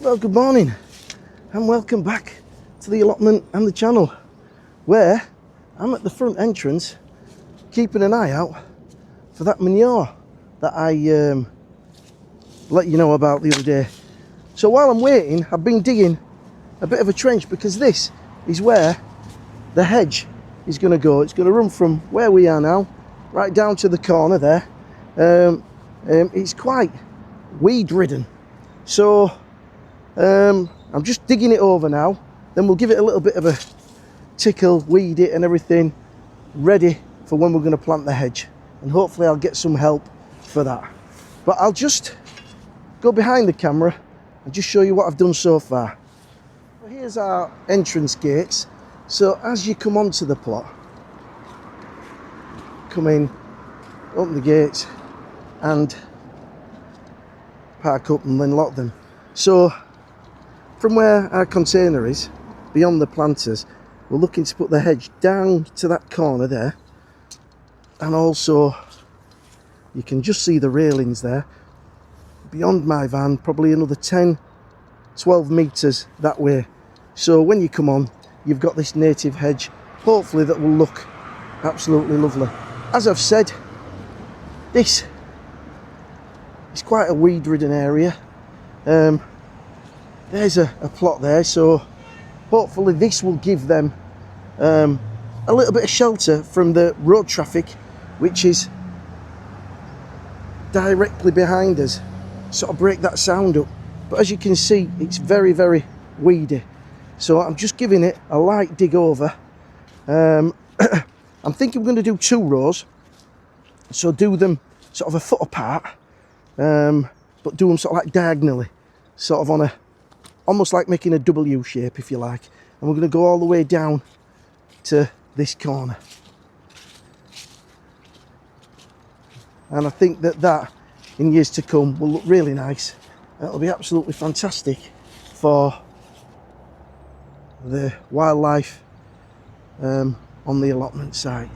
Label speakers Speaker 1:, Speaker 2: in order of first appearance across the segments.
Speaker 1: Well, good morning and welcome back to the allotment and the channel, where I'm at the front entrance keeping an eye out for that manure that I let you know about the other day. So while I'm waiting, I've been digging a bit of a trench because this is where the hedge is going to go. It's going to run from where we are now right down to the corner there. It's quite weed ridden, so I'm just digging it over now, then we'll give it a little bit of a tickle, weed it and everything, ready for when we're going to plant the hedge, and hopefully I'll get some help for that. But I'll just go behind the camera and just show you what I've done so far. Well, here's our entrance gates. So as you come onto the plot, come in, open the gates and park up and then lock them. So from where our container is, beyond the planters, we're looking to put the hedge down to that corner there, and also you can just see the railings there. Beyond my van, probably another 10-12 metres that way. So when you come on, you've got this native hedge, hopefully that will look absolutely lovely. As I've said, this is quite a weed-ridden area. There's a plot there, so hopefully this will give them a little bit of shelter from the road traffic, which is directly behind us, sort of break that sound up. But as you can see, it's very, very weedy, so I'm just giving it a light dig over. I'm thinking we're going to do 2 rows, so do them sort of a foot apart, but do them sort of like diagonally, sort of on a, almost like making a W shape, if you like. And we're going to go all the way down to this corner. And I think that in years to come will look really nice. It'll be absolutely fantastic for the wildlife on the allotment site.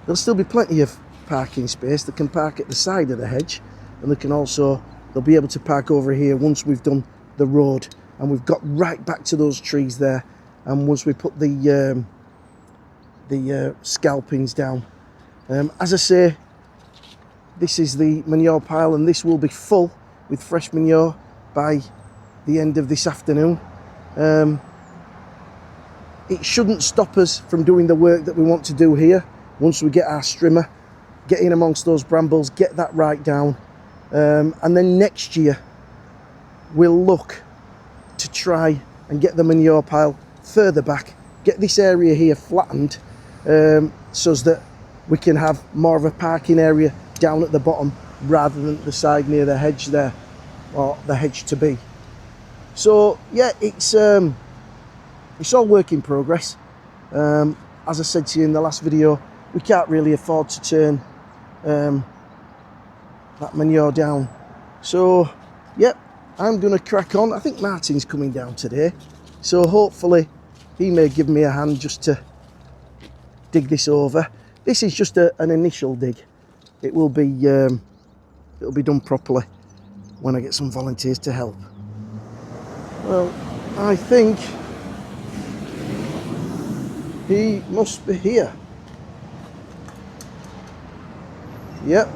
Speaker 1: There'll still be plenty of parking space. They can park at the side of the hedge, and they can also, they'll be able to park over here once we've done the road and we've got right back to those trees there, and once we put the scalpings down. As I say, this is the manure pile, and this will be full with fresh manure by the end of this afternoon. It shouldn't stop us from doing the work that we want to do here. Once we get our strimmer, get in amongst those brambles, get that right down, and then next year we'll look to try and get the manure pile further back, get this area here flattened, so that we can have more of a parking area down at the bottom rather than the side near the hedge there, or the hedge to be. So yeah, it's all work in progress. As I said to you in the last video, we can't really afford to turn that manure down. So yep, I'm gonna crack on. I think Martin's coming down today, so hopefully he may give me a hand just to dig this over. This is just an initial dig. It will be it'll be done properly when I get some volunteers to help. Well, I think he must be here. Yep.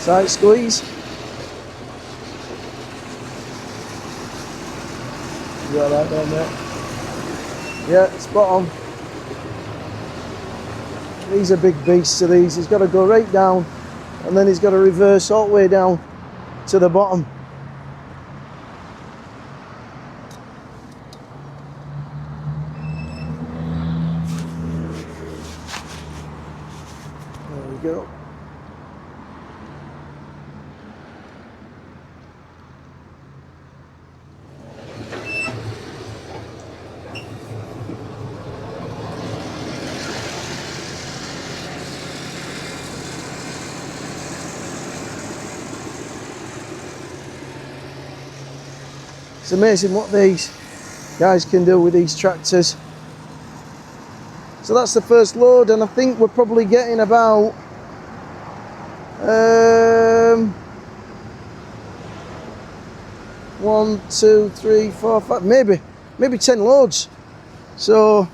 Speaker 1: Tight squeeze. You got that down there? Yeah, spot on. These are big beasts, so these. He's got to go right down, and then he's got to reverse all the way down to the bottom. There we go. It's amazing what these guys can do with these tractors. So that's the first load, and I think we're probably getting about 1, 2, 3, 4, 5, maybe 10 loads. So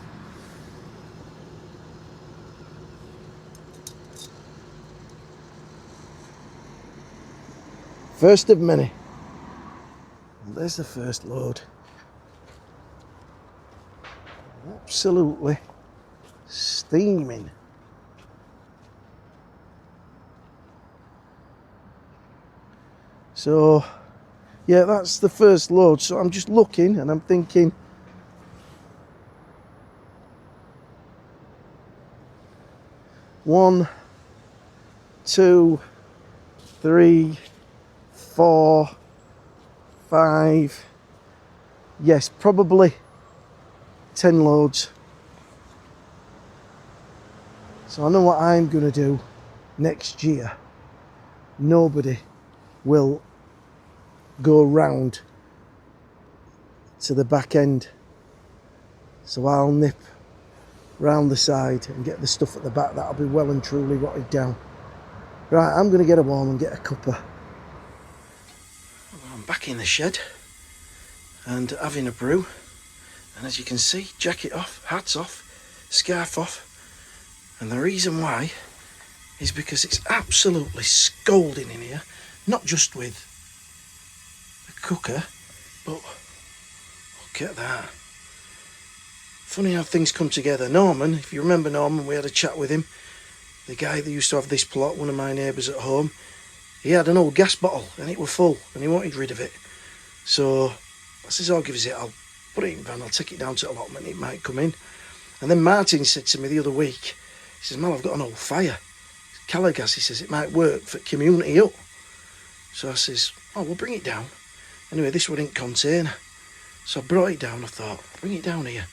Speaker 1: first of many. And there's the first load. Absolutely steaming. So yeah, that's the first load. So I'm just looking and I'm thinking, one, 2, 3, 4, 5, yes, probably 10 loads. So I know what I'm going to do next year. Nobody will go round to the back end. So I'll nip round the side and get the stuff at the back that'll be well and truly rotted down. Right, I'm going to get a warm and get a cuppa. I'm back in the shed and having a brew. And as you can see, jacket off, hat's off, scarf off. And the reason why is because it's absolutely scalding in here. Not just with the cooker, but look at that. Funny how things come together. Norman, if you remember Norman, we had a chat with him. The guy that used to have this plot, one of my neighbours at home. He had an old gas bottle and it was full and he wanted rid of it. So I says, I'll give us it, I'll put it in van, I'll take it down to allotment, it might come in. And then Martin said to me the other week, he says, Mal, I've got an old fire. Colour gas, he says, it might work for community up. So I says, oh, we'll bring it down. Anyway, this one in container. So I brought it down, I thought, bring it down here.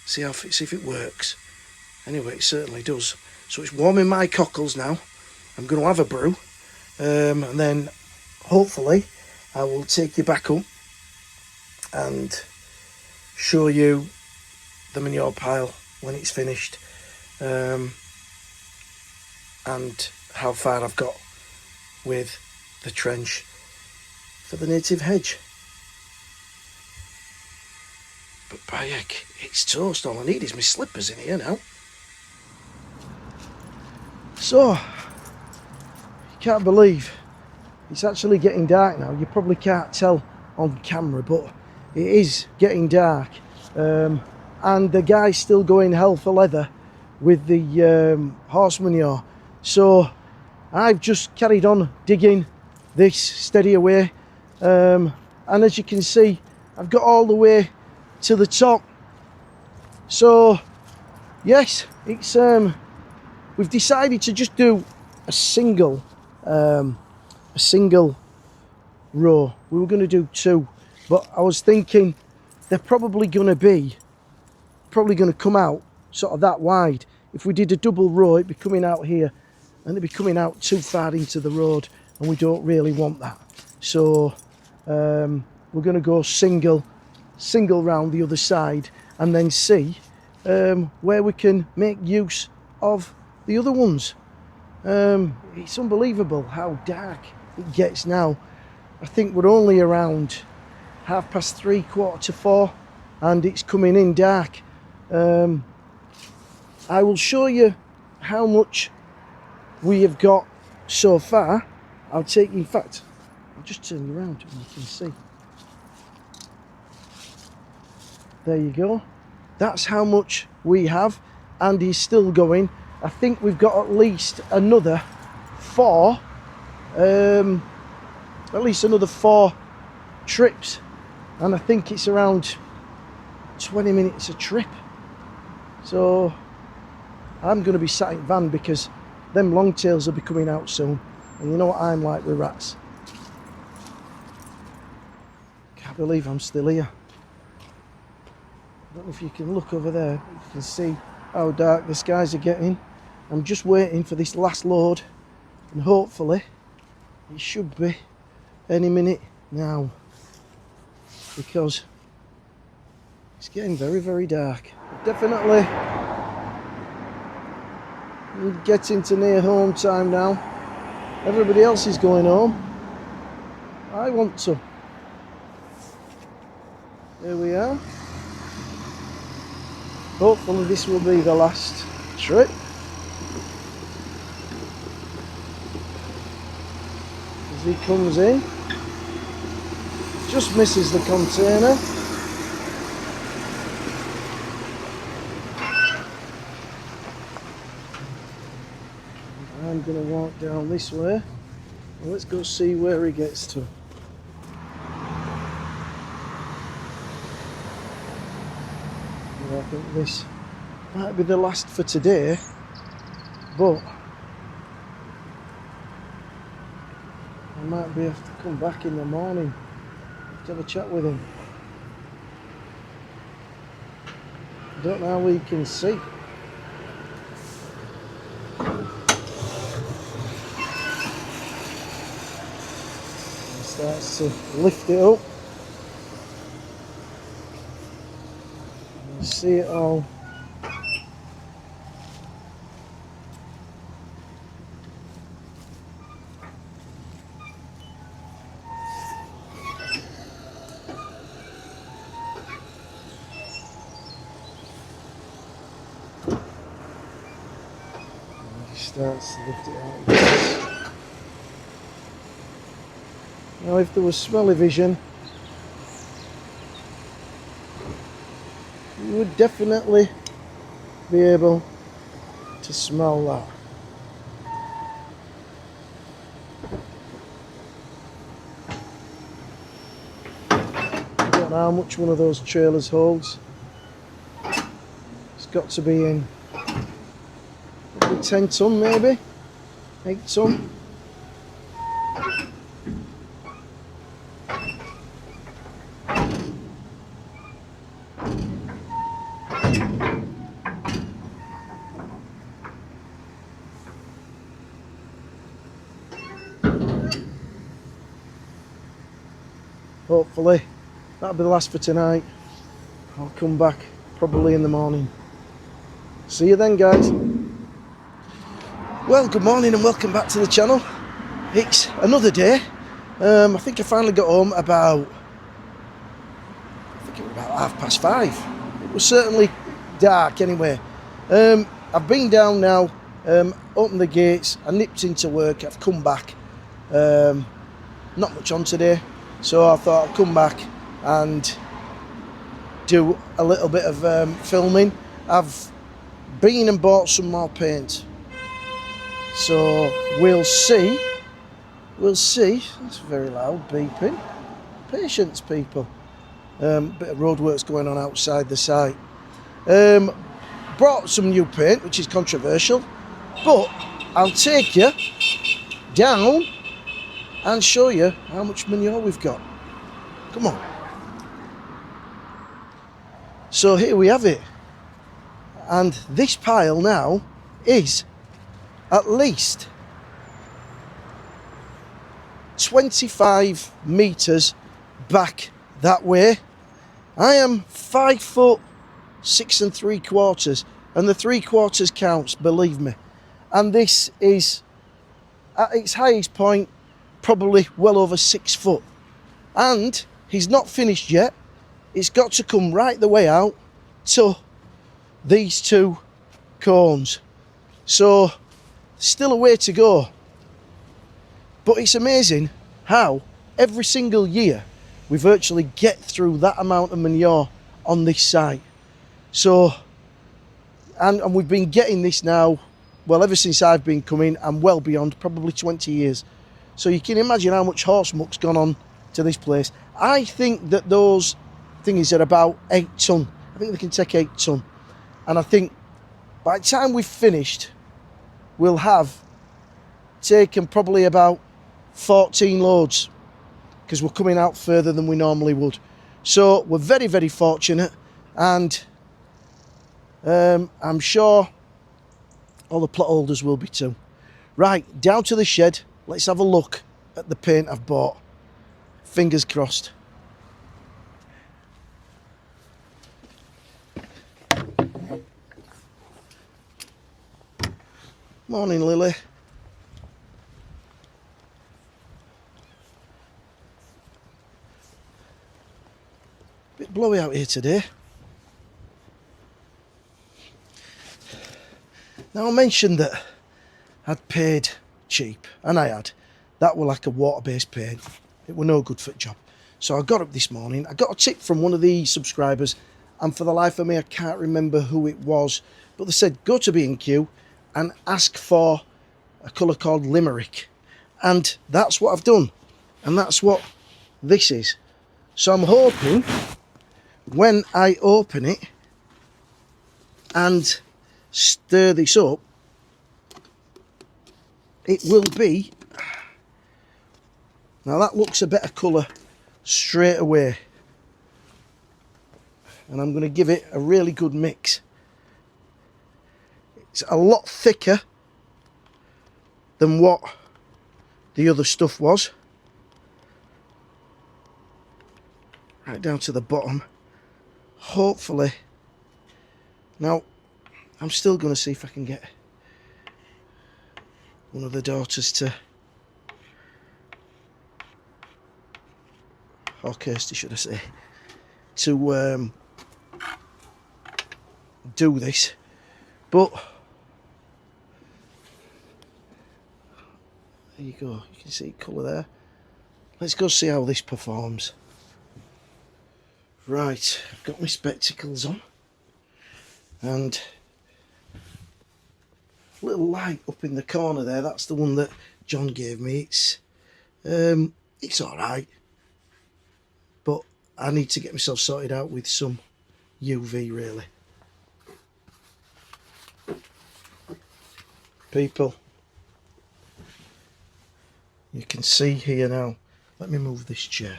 Speaker 1: See if it works. Anyway, it certainly does. So it's warming my cockles now. I'm going to have a brew. And then hopefully I will take you back up and show you the manure pile when it's finished. And how far I've got with the trench for the native hedge. But by heck, it's toast. All I need is my slippers in here now. So, you can't believe it's actually getting dark now. You probably can't tell on camera, but it is getting dark. And the guy's still going hell for leather with the horse manure. So, I've just carried on digging this steady away. And as you can see, I've got all the way to the top. So yes, it's we've decided to just do a single row. We were going to do 2, but I was thinking they're probably going to come out sort of that wide. If we did a double row, it'd be coming out here and it'd be coming out too far into the road, and we don't really want that. So we're going to go single round the other side and then see where we can make use of the other ones. It's unbelievable how dark it gets now. I think we're only around 3:30, 4:45, and it's coming in dark. I will show you how much we have got so far. I'll take you, in fact, I'll just turn you around and you can see. There you go. That's how much we have, and he's still going. I think we've got at least another 4 trips, and I think it's around 20 minutes a trip. So I'm going to be sat in van because them longtails will be coming out soon, and you know what I'm like with rats. Can't believe I'm still here. I don't know if you can look over there, you can see how dark the skies are getting. I'm just waiting for this last load, and hopefully it should be any minute now. because it's getting very, very dark. Definitely getting to near home time now. Everybody else is going home. I want to. Here we are. Hopefully this will be the last trip. As he comes in, just misses the container. I'm going to walk down this way. Well, let's go see where he gets to. I think this might be the last for today, but I might be have to come back in the morning to have a chat with him. I don't know how we can see. He starts to lift it up. See it all. Starts to lift it out. Now if there was smelly vision, you would definitely be able to smell that. I don't know how much one of those trailers holds. It's got to be in probably 10 ton maybe, 8 ton. Hopefully that'll be the last for tonight. I'll come back probably in the morning. See you then, guys. Well, good morning and welcome back to the channel. It's another day. I think I finally got home about 5:30. It was certainly dark anyway. I've been down now, opened the gates, I nipped into work, I've come back. Not much on today, so I thought I'd come back and do a little bit of filming. I've been and bought some more paint, so we'll see. It's very loud beeping. Patience, people. Bit of roadworks going on outside the site. Brought some new paint, which is controversial, but I'll take you down and show you how much manure we've got. Come on. So here we have it, and this pile now is at least 25 metres back that way. I am 5'6 3/4, and the 3/4 counts, believe me. And this is at its highest point probably well over 6 foot, and he's not finished yet. It's got to come right the way out to these two cones, so still a way to go. But it's amazing how every single year we virtually get through that amount of manure on this site. So and we've been getting this now, well, ever since I've been coming, and well beyond, probably 20 years. So you can imagine how much horse muck's gone on to this place. I think that those things are about 8 ton. I think they can take 8 ton. And I think by the time we've finished, we'll have taken probably about 14 loads, because we're coming out further than we normally would. So we're very, very fortunate, and I'm sure all the plot holders will be too. Right, down to the shed. Let's have a look at the paint I've bought. Fingers crossed. Morning, Lily. Bit blowy out here today. Now I mentioned that I'd paid cheap, and I had. That were like a water-based paint. It were no good for the job. So I got up this morning. I got a tip from one of the subscribers, and for the life of me I can't remember who it was, but they said go to B&Q and ask for a colour called Limerick, and that's what I've done, and that's what this is. So I'm hoping when I open it and stir this up, it will be, now that looks a better colour straight away, and I'm going to give it a really good mix. It's a lot thicker than what the other stuff was, right down to the bottom. Hopefully, now I'm still going to see if I can get one of the daughters to, or Kirsty should I say, to do this, but there you go, you can see colour there. Let's go see how this performs. Right, I've got my spectacles on, and a little light up in the corner there, that's the one that John gave me. It's alright, but I need to get myself sorted out with some UV really. People, you can see here now, let me move this chair.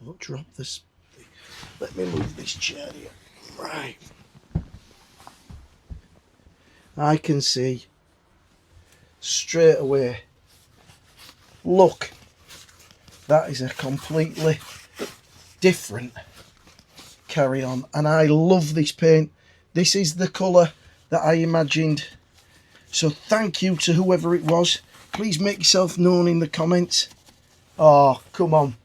Speaker 1: Don't drop this. Let me move this chair here. Right. I can see straight away. Look, that is a completely different Carry On, and I love this paint. This is the colour that I imagined. So thank you to whoever it was. Please make yourself known in the comments. Oh, come on.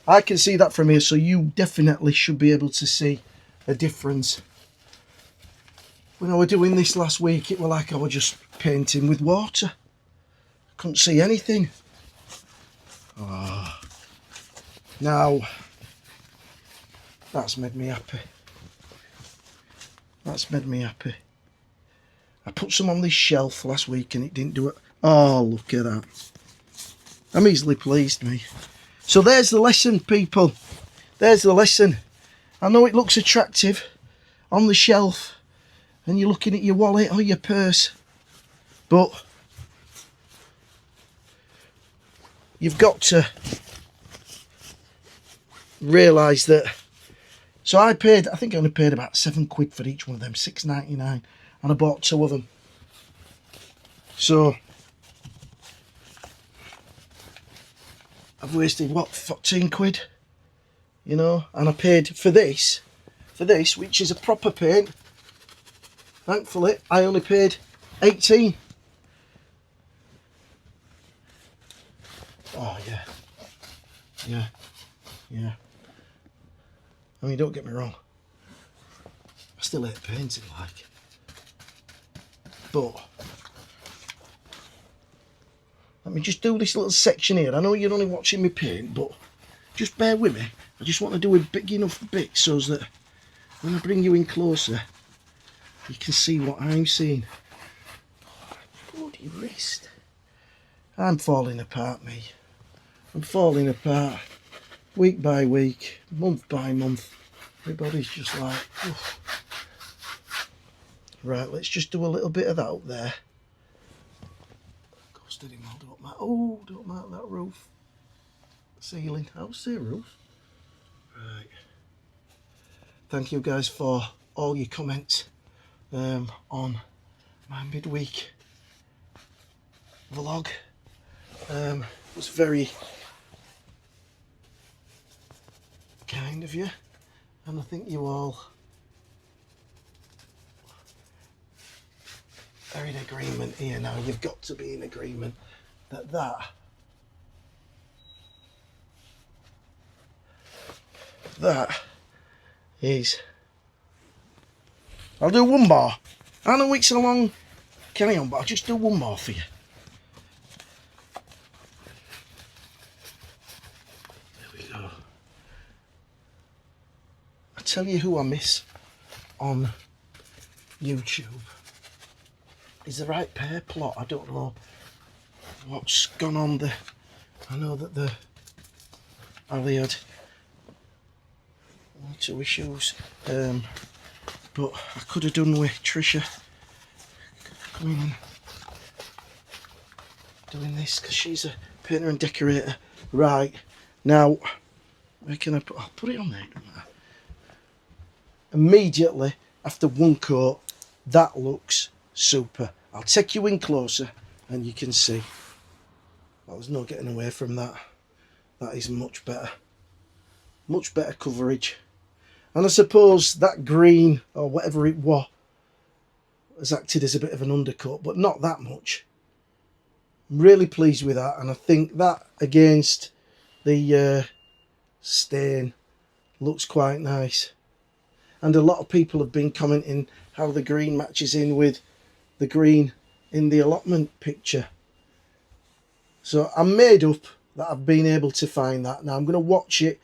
Speaker 1: I can see that from here, so you definitely should be able to see a difference. When I was doing this last week, it was like I was just painting with water. I couldn't see anything. Oh. Now, that's made me happy. That's made me happy. I put some on this shelf last week and it didn't do it. Oh, look at that. I'm easily pleased, me. So there's the lesson, people. There's the lesson. I know it looks attractive on the shelf and you're looking at your wallet or your purse, but you've got to realise that. So I think I only paid about £7 for each one of them, £6.99, and I bought 2 of them. So I've wasted what, £14, you know, and I paid for this, which is a proper paint. Thankfully, I only paid 18. Oh yeah. I mean, don't get me wrong, I still hate painting, like, but let me just do this little section here. I know you're only watching me paint, but just bear with me. I just want to do a big enough bit so that when I bring you in closer, you can see what I'm seeing. Bloody wrist. I'm falling apart, me. I'm falling apart. Week by week, month by month. Everybody's just like, oof. Right, let's just do a little bit of that up there. Go steady, man, don't mark that roof. Ceiling, I'll see a roof. Right. Thank you guys for all your comments on my midweek vlog. It was very kind of you, and I think you all are in agreement here now. You've got to be in agreement that that is... I'll do one more. I know it's a long carry on, but I'll just do one more for you. There we go. I tell you who I miss on YouTube is the right pair plot. I don't know what's gone on there. I know that Ali had one or two issues, but I could have done with Trisha coming in doing this, because she's a painter and decorator. Right, now where can I put... I'll put it on there, doesn't matter. Immediately after one coat, that looks super. I'll take you in closer and you can see. Well, there's no getting away from that. That is much better coverage. And I suppose that green, or whatever it was, has acted as a bit of an undercoat, but not that much. I'm really pleased with that, and I think that against the stain looks quite nice. And a lot of people have been commenting how the green matches in with the green in the allotment picture. So I'm made up that I've been able to find that. Now I'm going to watch it.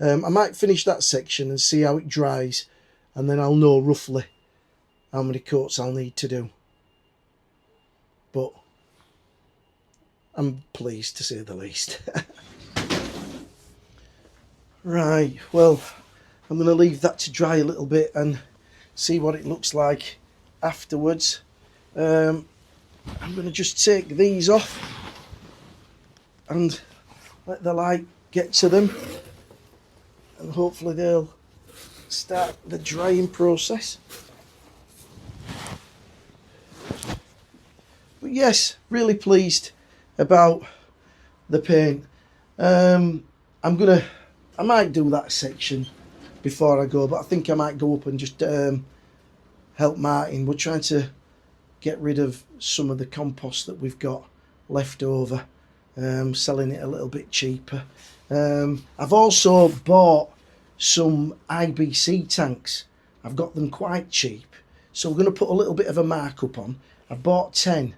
Speaker 1: I might finish that section and see how it dries, and then I'll know roughly how many coats I'll need to do. But I'm pleased, to say the least. Right, well, I'm going to leave that to dry a little bit and see what it looks like afterwards. I'm going to just take these off and let the light get to them, and hopefully they'll start the drying process. But yes, really pleased about the paint. I might do that section before I go, but I think I might go up and just help Martin. We're trying to get rid of some of the compost that we've got left over, selling it a little bit cheaper. I've also bought some IBC tanks. I've got them quite cheap, so we're going to put a little bit of a markup on. I bought 10. I'm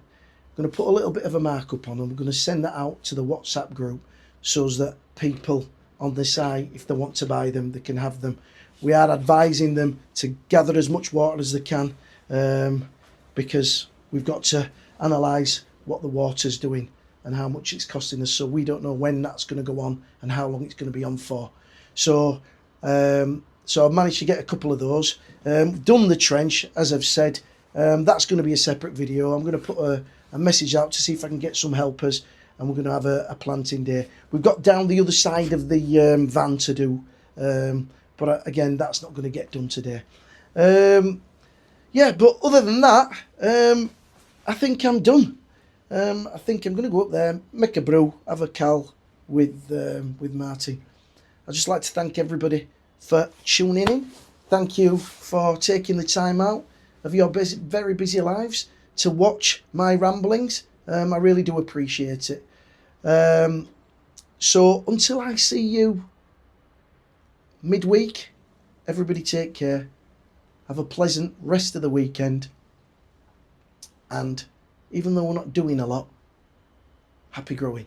Speaker 1: going to put a little bit of a markup on, and we're going to send that out to the WhatsApp group so that people on the site, if they want to buy them, they can have them. We are advising them to gather as much water as they can, because we've got to analyse what the water's doing and how much it's costing us, so we don't know when that's going to go on and how long it's going to be on for. So I've managed to get a couple of those. Done the trench, as I've said. That's going to be a separate video. I'm going to put a message out to see if I can get some helpers, and we're going to have a planting day. We've got down the other side of the van to do, but again, that's not going to get done today. Yeah, but other than that, I think I'm done. I think I'm going to go up there, make a brew, have a cal with Marty. I'd just like to thank everybody for tuning in. Thank you for taking the time out of your very busy lives to watch my ramblings. I really do appreciate it. So until I see you midweek, everybody take care. Have a pleasant rest of the weekend. And even though we're not doing a lot, happy growing.